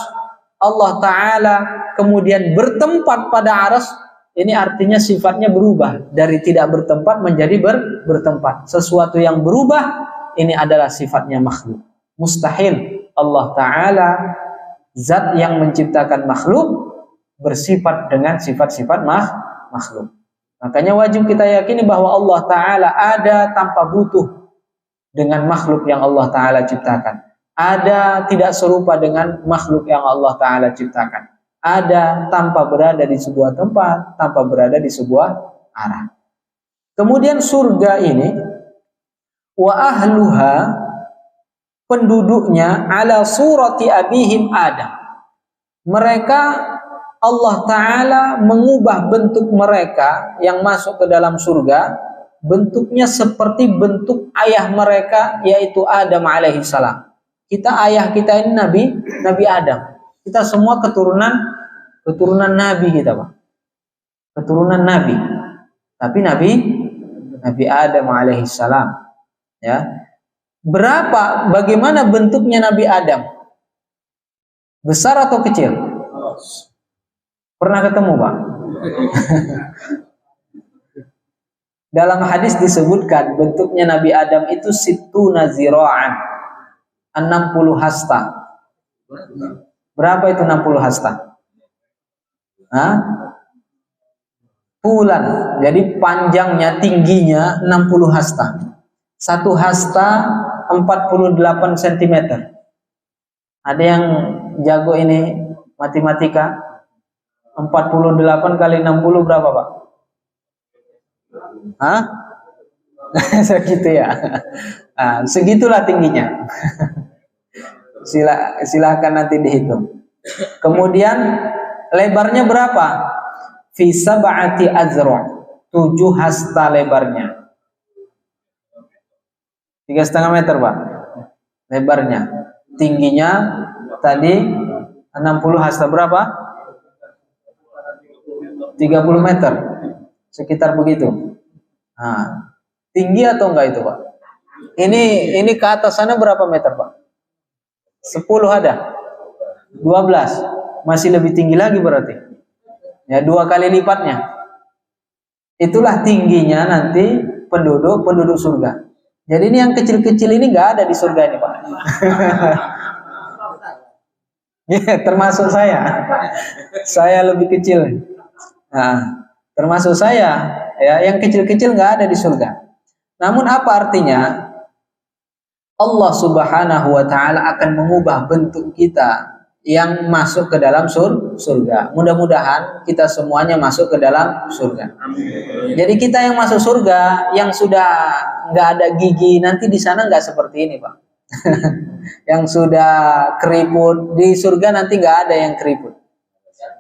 Allah Ta'ala kemudian bertempat pada arsy, ini artinya sifatnya berubah dari tidak bertempat menjadi bertempat. Sesuatu yang berubah ini adalah sifatnya makhluk. Mustahil Allah Ta'ala zat yang menciptakan makhluk bersifat dengan sifat-sifat makhluk. Makanya wajib kita yakini bahwa Allah Ta'ala ada tanpa butuh dengan makhluk yang Allah Ta'ala ciptakan. Ada tidak serupa dengan makhluk yang Allah Ta'ala ciptakan. Ada tanpa berada di sebuah tempat, tanpa berada di sebuah arah. Kemudian surga ini wa ahluha, penduduknya ala surati abihim Adam. Mereka, Allah Ta'ala mengubah bentuk mereka yang masuk ke dalam surga, bentuknya seperti bentuk ayah mereka, yaitu Adam alaihi salam. Ayah kita ini Nabi Adam. Kita semua keturunan Nabi kita, Pak. Keturunan Nabi. Tapi Nabi Adam alaihi salam. Ya. Bagaimana bentuknya Nabi Adam? Besar atau kecil? Pernah ketemu, Pak? Dalam hadis disebutkan bentuknya Nabi Adam itu sittuna zira'an, 60 hasta. Berapa itu 60 hasta? Bulan. Jadi panjangnya, tingginya 60 hasta. Satu hasta 48 cm. Ada yang jago ini matematika? 48 kali 60 berapa, Pak? Segitu ya. Segitulah tingginya. Silakan nanti dihitung. Kemudian lebarnya berapa? Fi sab'ati azra', 7 hasta lebarnya. 3,5 meter, Pak. Lebarnya. Tingginya tadi 60 hasta berapa? 30 meter. Sekitar begitu. Tinggi atau enggak itu, Pak? Ini ke atas sana berapa meter, Pak? 10 ada? 12? Masih lebih tinggi lagi berarti. Ya, 2 kali lipatnya. Itulah tingginya nanti penduduk surga. Jadi ini yang kecil-kecil ini enggak ada di surga ini, Pak. Ya, termasuk saya. Saya lebih kecil. Termasuk saya, ya, yang kecil-kecil nggak ada di surga. Namun apa artinya? Allah Subhanahu wa Ta'ala akan mengubah bentuk kita yang masuk ke dalam surga. Mudah-mudahan kita semuanya masuk ke dalam surga. Amin. Jadi kita yang masuk surga, yang sudah nggak ada gigi, nanti di sana nggak seperti ini, Pak. Yang sudah keriput, di surga nanti nggak ada yang keriput.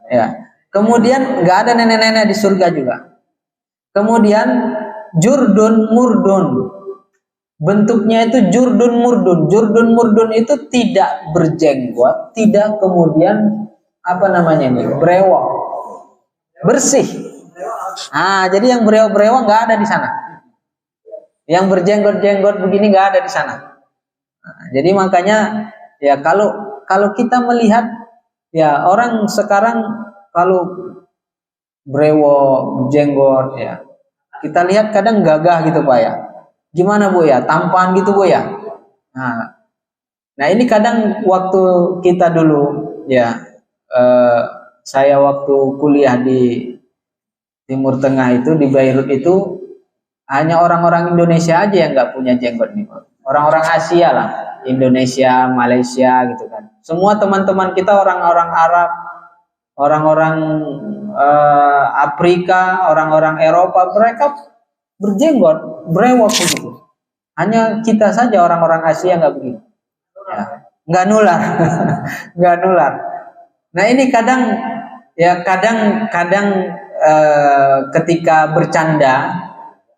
Ya. Kemudian nggak ada nenek-nenek di surga juga. Kemudian jurdun murdun, bentuknya itu jurdun murdun. Jurdun murdun itu tidak berjenggot, tidak kemudian brewok, bersih. Jadi yang brewok nggak ada di sana. Yang berjenggot-jenggot begini nggak ada di sana. Jadi makanya ya kalau kita melihat ya orang sekarang kalau brewok, jenggot, ya kita lihat kadang gagah gitu, Pak, ya. Gimana Bu ya? Tampan gitu Bu ya? Nah, nah ini kadang waktu kita dulu ya, eh, saya waktu kuliah di Timur Tengah itu di Beirut itu hanya orang-orang Indonesia aja yang nggak punya jenggot nih, Pak. Orang-orang Asia lah, Indonesia, Malaysia gitu kan. Semua teman-teman kita orang-orang Arab, orang-orang Afrika, orang-orang Eropa, mereka berjenggot, brewok begitu. Hanya kita saja orang-orang Asia nggak begitu. Ya, nggak nular, nggak nular. Nah ini kadang ya kadang-kadang ketika bercanda,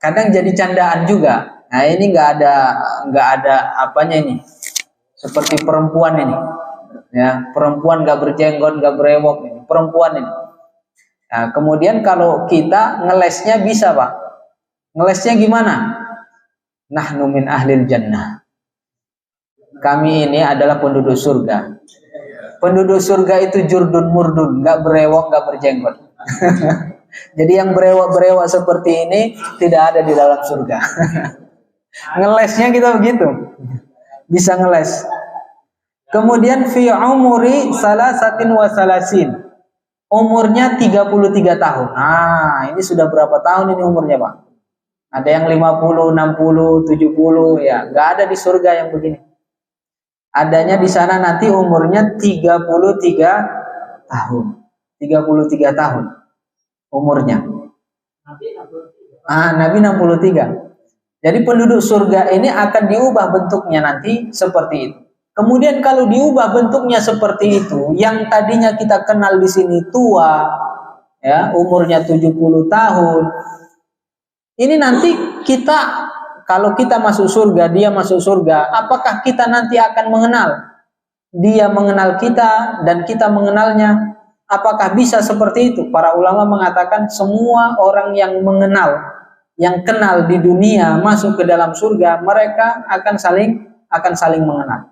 kadang jadi candaan juga. Nah ini nggak ada apanya ini, seperti perempuan ini, ya perempuan nggak berjenggot, nggak berewok ini, perempuan ini. Nah, kemudian kalau kita ngelesnya bisa Pak, ngelesnya gimana? Nahnu min ahlil jannah. Kami ini adalah penduduk surga. Penduduk surga itu jurdun murdun, nggak berewok, nggak berjenggot. Jadi yang berewok-berewok seperti ini tidak ada di dalam surga. Ngelesnya kita begitu, bisa ngeles. Kemudian fi umuri salasatin wa salasin, umurnya 33 tahun. Nah, ini sudah berapa tahun ini umurnya Pak? Ada yang 50, 60, 70, ya nggak ada di surga yang begini. Adanya di sana nanti umurnya 33 tahun. 33 tahun umurnya. Nabi 63. Jadi penduduk surga ini akan diubah bentuknya nanti seperti itu. Kemudian kalau diubah bentuknya seperti itu, yang tadinya kita kenal di sini tua, ya, umurnya 70 tahun. Ini nanti kita, kalau kita masuk surga, dia masuk surga, apakah kita nanti akan mengenal? Dia mengenal kita dan kita mengenalnya. Apakah bisa seperti itu? Para ulama mengatakan semua orang yang mengenal, yang kenal di dunia masuk ke dalam surga, mereka akan saling mengenal.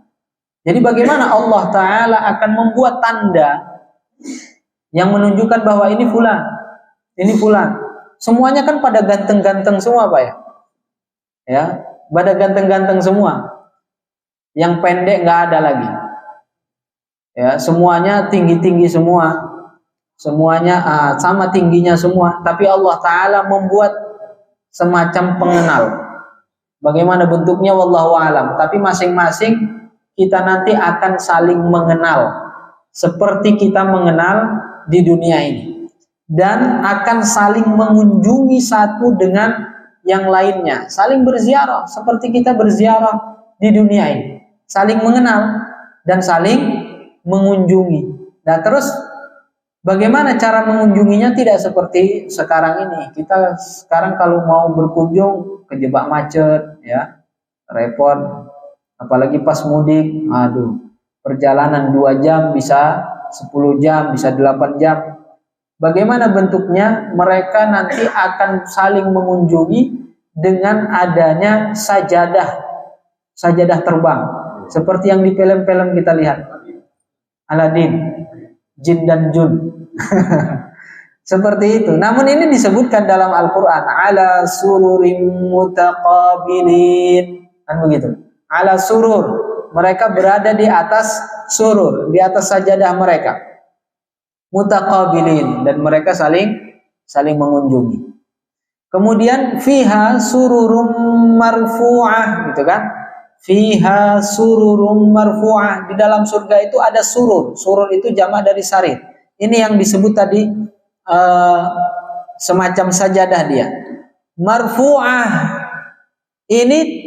Jadi bagaimana Allah Ta'ala akan membuat tanda yang menunjukkan bahwa ini fulan, ini fulan. Semuanya kan pada ganteng-ganteng semua Pak ya. Ya, pada ganteng-ganteng semua. Yang pendek nggak ada lagi. Ya, semuanya tinggi-tinggi semua. Semuanya sama tingginya semua, tapi Allah Ta'ala membuat semacam pengenal. Bagaimana bentuknya wallahu alam, tapi masing-masing kita nanti akan saling mengenal seperti kita mengenal di dunia ini, dan akan saling mengunjungi satu dengan yang lainnya, saling berziarah seperti kita berziarah di dunia ini, saling mengenal dan saling mengunjungi. Nah terus bagaimana cara mengunjunginya? Tidak seperti sekarang ini. Kita sekarang kalau mau berkunjung kejebak macet, ya repot. Apalagi pas mudik, aduh, perjalanan 2 jam bisa 10 jam, bisa 8 jam. Bagaimana bentuknya? Mereka nanti akan saling mengunjungi dengan adanya sajadah terbang, seperti yang di film-film kita lihat. Aladin, Jin dan Jun. Seperti itu. Namun ini disebutkan dalam Al-Quran, ala sururim mutaqabilin, kan begitu. Ala surur, mereka berada di atas surur, di atas sajadah mereka. Mutaqabilin, dan mereka saling mengunjungi. Kemudian fiha sururum marfu'ah, gitu kan? Fiha sururum marfu'ah, di dalam surga itu ada surur. Surur itu jamak dari sarir. Ini yang disebut tadi semacam sajadah dia. Marfu'ah, ini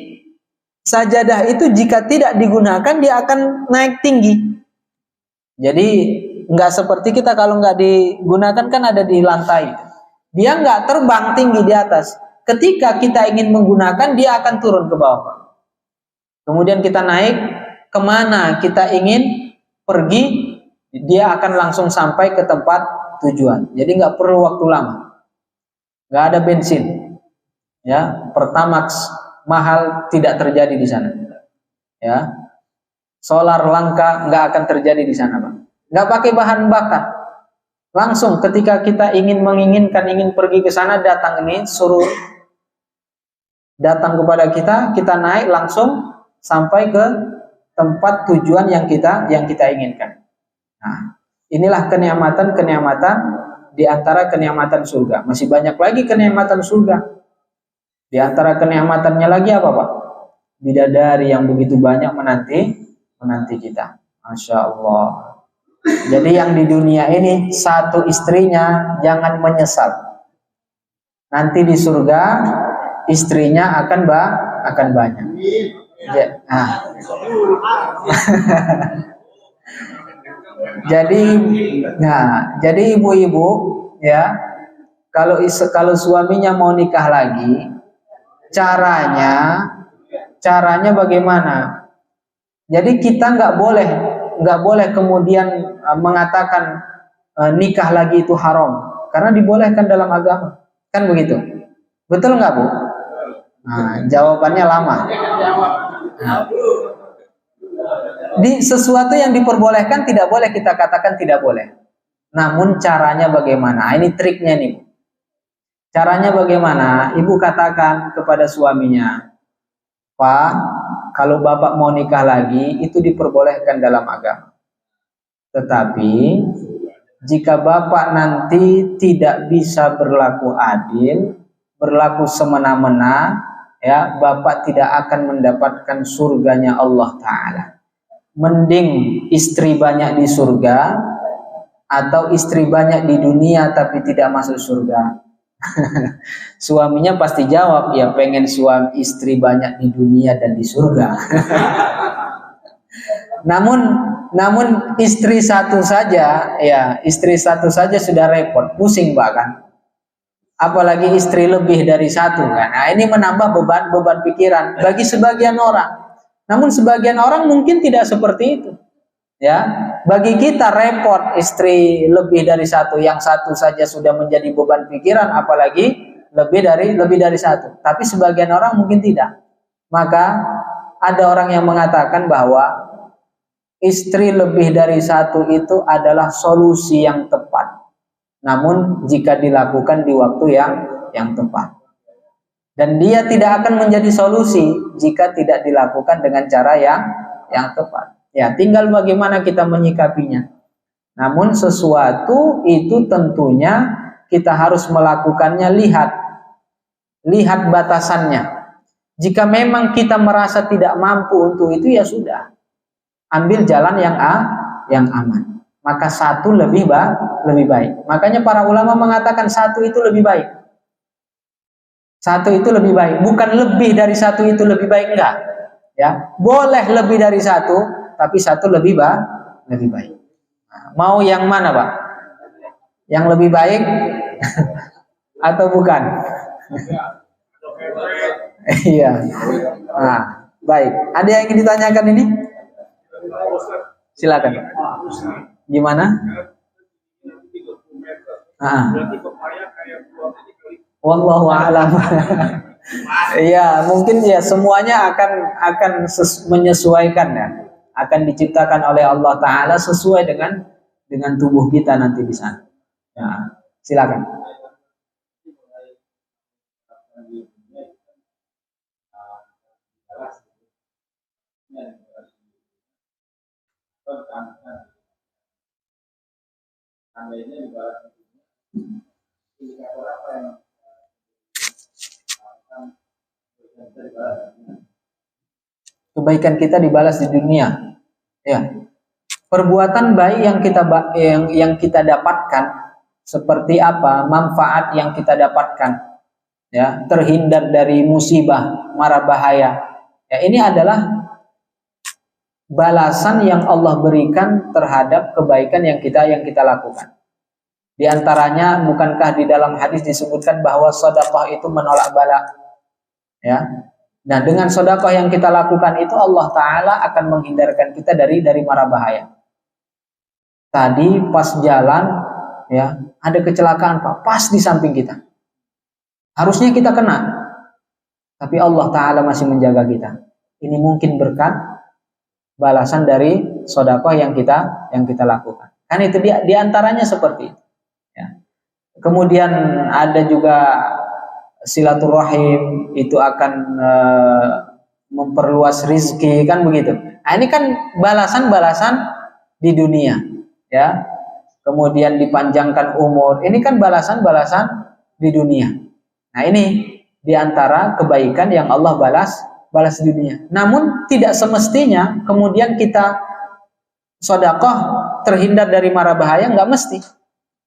sajadah itu jika tidak digunakan dia akan naik tinggi. Jadi nggak seperti kita kalau nggak digunakan kan ada di lantai. Dia nggak terbang tinggi di atas. Ketika kita ingin menggunakan, dia akan turun ke bawah. Kemudian kita naik kemana kita ingin pergi, dia akan langsung sampai ke tempat tujuan. Jadi nggak perlu waktu lama. Nggak ada bensin, ya, Pertamax mahal tidak terjadi di sana. Ya, solar langka nggak akan terjadi di sana, Pak. Nggak pakai bahan bakar. Langsung ketika kita ingin pergi ke sana, datang ini surur, datang kepada kita, kita naik langsung sampai ke tempat tujuan yang kita inginkan. Nah, inilah kenikmatan di antara kenikmatan surga. Masih banyak lagi kenikmatan surga. Di antara kenikmatannya lagi apa, Pak? Bidadari yang begitu banyak menanti kita. Masya Allah. Jadi yang di dunia ini satu istrinya jangan menyesal. Nanti di surga istrinya akan banyak. Ya, nah. jadi ibu-ibu ya, kalau suaminya mau nikah lagi, caranya bagaimana? Jadi kita nggak boleh kemudian mengatakan nikah lagi itu haram, karena dibolehkan dalam agama, kan begitu? Betul nggak, Bu? Nah, jawabannya lama. Nah, di sesuatu yang diperbolehkan tidak boleh kita katakan tidak boleh. Namun caranya bagaimana? Ini triknya nih. Caranya bagaimana? Ibu katakan kepada suaminya, Pak, kalau bapak mau nikah lagi itu diperbolehkan dalam agama. Tetapi jika bapak nanti tidak bisa berlaku adil, berlaku semena-mena, ya, bapak tidak akan mendapatkan surganya Allah Ta'ala. Mending istri banyak di surga atau istri banyak di dunia tapi tidak masuk surga. Suaminya pasti jawab, ya pengen suami istri banyak di dunia dan di surga. namun istri satu saja, ya istri satu saja sudah repot, pusing bahkan. Apalagi istri lebih dari satu kan. Nah, ini menambah beban pikiran bagi sebagian orang. Namun sebagian orang mungkin tidak seperti itu. Ya, bagi kita repot istri lebih dari satu, yang satu saja sudah menjadi beban pikiran, apalagi lebih dari satu. Tapi sebagian orang mungkin tidak. Maka ada orang yang mengatakan bahwa istri lebih dari satu itu adalah solusi yang tepat. Namun jika dilakukan di waktu yang tepat. Dan dia tidak akan menjadi solusi jika tidak dilakukan dengan cara yang tepat. Ya, tinggal bagaimana kita menyikapinya. Namun sesuatu itu tentunya kita harus melakukannya, lihat batasannya. Jika memang kita merasa tidak mampu untuk itu, ya sudah, ambil jalan yang aman. Maka satu lebih baik. Makanya para ulama mengatakan satu itu lebih baik. Satu itu lebih baik, bukan lebih dari satu itu lebih baik, enggak. Ya, boleh lebih dari satu, tapi satu lebih baik. Nah, mau yang mana, Pak? Yang lebih baik atau bukan? Iya. Nah, baik. Ada yang ingin ditanyakan ini? Silakan. Gimana? Wallahu a'lam. Iya, mungkin ya semuanya akan menyesuaikan ya. Akan diciptakan oleh Allah Ta'ala sesuai dengan tubuh kita nanti di sana. Ya, silakan. Kebaikan kita dibalas di dunia. Ya. Perbuatan baik yang kita dapatkan seperti apa? Manfaat yang kita dapatkan. Ya, terhindar dari musibah, mara bahaya. Ya, ini adalah balasan yang Allah berikan terhadap kebaikan yang kita lakukan. Di antaranya, bukankah di dalam hadis disebutkan bahwa sedekah itu menolak bala? Ya. Nah, dengan sedekah yang kita lakukan itu Allah Ta'ala akan menghindarkan kita dari mara bahaya. Tadi pas jalan, ya, ada kecelakaan, Pak, pas di samping kita. Harusnya kita kena, tapi Allah Ta'ala masih menjaga kita. Ini mungkin berkat balasan dari sedekah yang kita lakukan. Kan itu di antaranya seperti itu. Ya. Kemudian ada juga silaturahim itu akan memperluas rizki, kan begitu. Nah, ini kan balasan-balasan di dunia, ya. Kemudian dipanjangkan umur, ini kan balasan-balasan di dunia. Nah, ini diantara kebaikan yang Allah balas di dunia. Namun tidak semestinya kemudian kita sedekah terhindar dari mara bahaya, nggak mesti.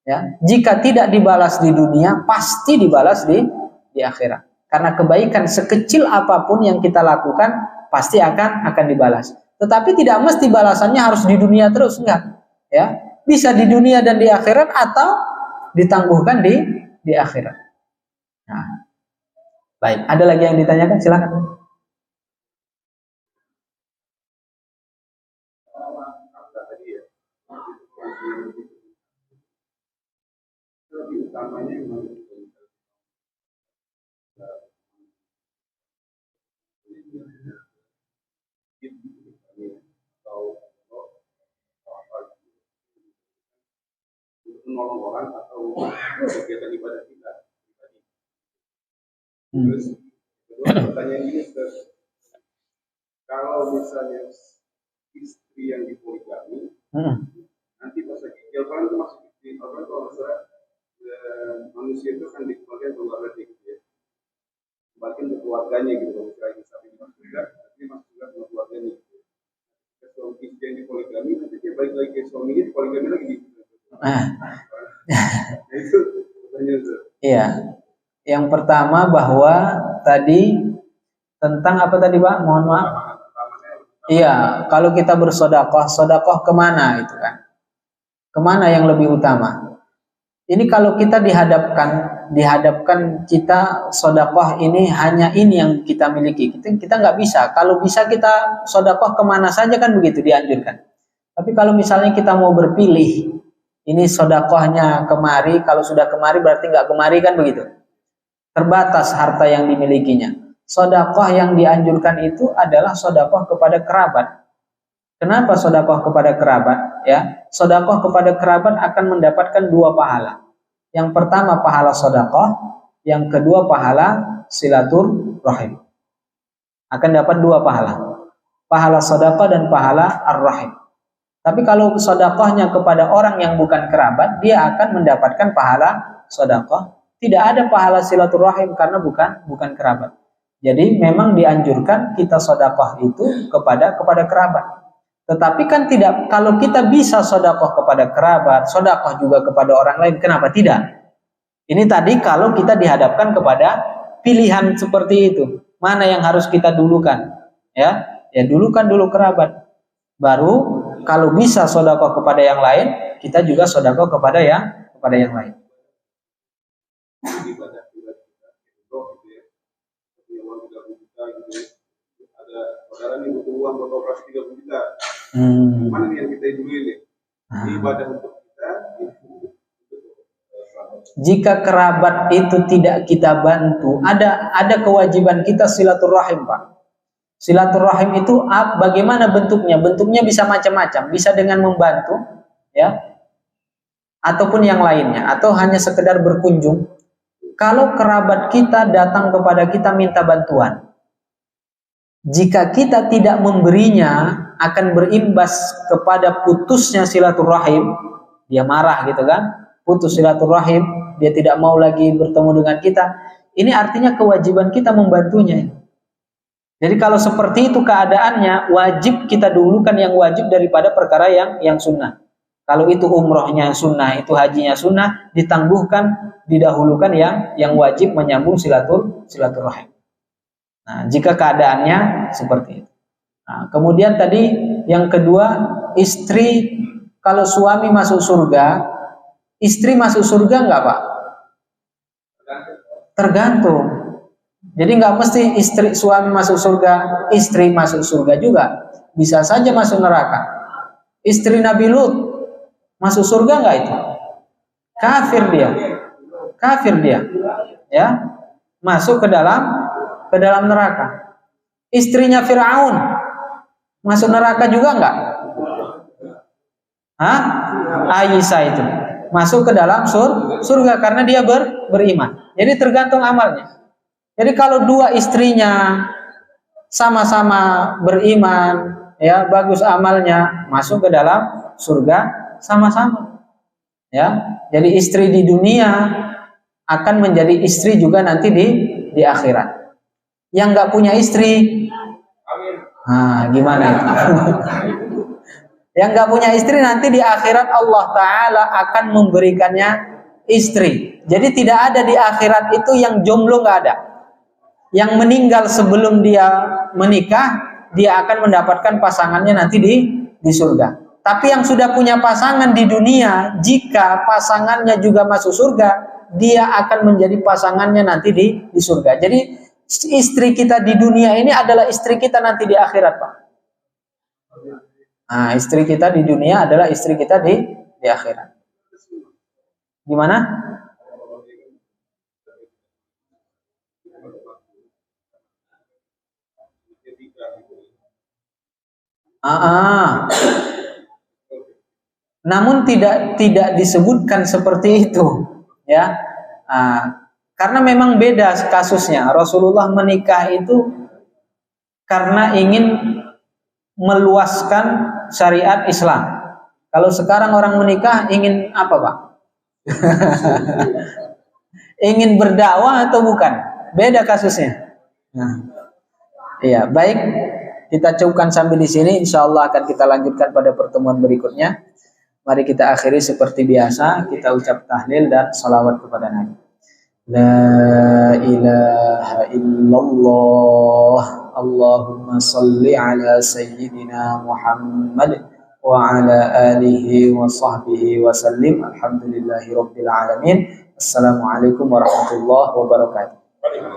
Ya, jika tidak dibalas di dunia, pasti dibalas di akhirat. Karena kebaikan sekecil apapun yang kita lakukan pasti akan dibalas. Tetapi tidak mesti balasannya harus di dunia terus, enggak. Ya, bisa di dunia dan di akhirat atau ditangguhkan di akhirat. Nah, baik. Ada lagi yang ditanyakan? Silakan. Menolong orang atau kegiatan ibadah kita. Terus pertanyaan ini, kalau misalnya istri yang dipoligami, nanti pas lagi jawaban itu masuk istri, apa kalau misalnya manusia itu kan dikembalikan keluarga gitu ya, kembalikan ke keluarganya gitu, misalnya sampai masuk juga, nanti masuk juga ke keluarganya. Suami istri yang dipoligami, nanti dia balik lagi ke suaminya, dipoligami lagi gitu. Itu pertanyaan itu. Iya. Yang pertama bahwa tadi tentang apa tadi Pak? Mohon maaf. Iya, kalau kita bersedekah, sedekah kemana itu kan? Kemana yang lebih utama? Ini kalau kita dihadapkan kita sedekah ini hanya ini yang kita miliki, kita nggak bisa. Kalau bisa kita sedekah kemana saja kan begitu dianjurkan. Tapi kalau misalnya kita mau berpilih, ini sedekahnya kemari, kalau sudah kemari berarti nggak kemari kan begitu. Terbatas harta yang dimilikinya. Sedekah yang dianjurkan itu adalah sedekah kepada kerabat. Kenapa sedekah kepada kerabat? Ya, sedekah kepada kerabat akan mendapatkan 2 pahala. Yang pertama pahala sedekah, yang kedua pahala silaturahim. Akan dapat 2 pahala. Pahala sedekah dan pahala ar-rahim. Tapi kalau sedekahnya kepada orang yang bukan kerabat, dia akan mendapatkan pahala sedekah. Tidak ada pahala silaturahim karena bukan kerabat. Jadi memang dianjurkan kita sedekah itu kepada kerabat. Tetapi kan tidak, kalau kita bisa sedekah kepada kerabat, sedekah juga kepada orang lain, kenapa tidak? Ini tadi kalau kita dihadapkan kepada pilihan seperti itu, mana yang harus kita dulukan? Ya dulukan dulu kerabat. Baru kalau bisa sedekah kepada yang lain, kita juga sedekah kepada yang lain. Ada saudara nih butuh uang buat operasi 30 juta. Mana nih yang kita dulu ini? Ibadah untuk kita. Jika kerabat itu tidak kita bantu, ada kewajiban kita silaturahim, Pak. Silaturahim itu bagaimana bentuknya? Bentuknya bisa macam-macam, bisa dengan membantu, ya, ataupun yang lainnya, atau hanya sekedar berkunjung. Kalau kerabat kita datang kepada kita minta bantuan, jika kita tidak memberinya, akan berimbas kepada putusnya silaturahim. Dia marah gitu kan, putus silaturahim, dia tidak mau lagi bertemu dengan kita. Ini artinya kewajiban kita membantunya. Jadi kalau seperti itu keadaannya, wajib kita dulukan yang wajib daripada perkara yang sunnah. Kalau itu umrohnya sunnah, itu hajinya sunnah, ditangguhkan, didahulukan yang wajib menyambung silaturahim. Nah, jika keadaannya seperti itu. Nah, kemudian tadi yang kedua, istri, kalau suami masuk surga, istri masuk surga enggak, Pak? Tergantung. Jadi nggak mesti suami masuk surga, istri masuk surga juga. Bisa saja masuk neraka. Istri Nabi Lut masuk surga nggak itu? Kafir dia, ya, masuk ke dalam neraka. Istrinya Fir'aun masuk neraka juga nggak? Aisyah itu masuk ke dalam surga karena dia beriman. Jadi tergantung amalnya. Jadi kalau dua istrinya sama-sama beriman, ya bagus amalnya, masuk ke dalam surga sama-sama. Ya, jadi istri di dunia akan menjadi istri juga nanti di akhirat. Yang nggak punya istri, gimana itu? Yang nggak punya istri nanti di akhirat Allah Ta'ala akan memberikannya istri. Jadi tidak ada di akhirat itu yang jomblo, nggak ada. Yang meninggal sebelum dia menikah, dia akan mendapatkan pasangannya nanti di surga. Tapi yang sudah punya pasangan di dunia, jika pasangannya juga masuk surga, dia akan menjadi pasangannya nanti di surga. Jadi istri kita di dunia ini adalah istri kita nanti di akhirat, Pak. Nah, istri kita di dunia adalah istri kita di akhirat. Gimana? Namun tidak disebutkan seperti itu, ya. Karena memang beda kasusnya. Rasulullah menikah itu karena ingin meluaskan syariat Islam. Kalau sekarang orang menikah ingin apa, Pak? Ingin berdakwah atau bukan? Beda kasusnya. Iya, baik. Kita cukupkan sampai di sini. Insya Allah akan kita lanjutkan pada pertemuan berikutnya. Mari kita akhiri seperti biasa. Kita ucap tahlil dan salawat kepada Nabi. La ilaha illallah. Allahumma salli ala sayyidina Muhammad wa ala alihi wa sahbihi wa sallim. Alhamdulillahi rabbil alamin. Assalamualaikum warahmatullahi wabarakatuh.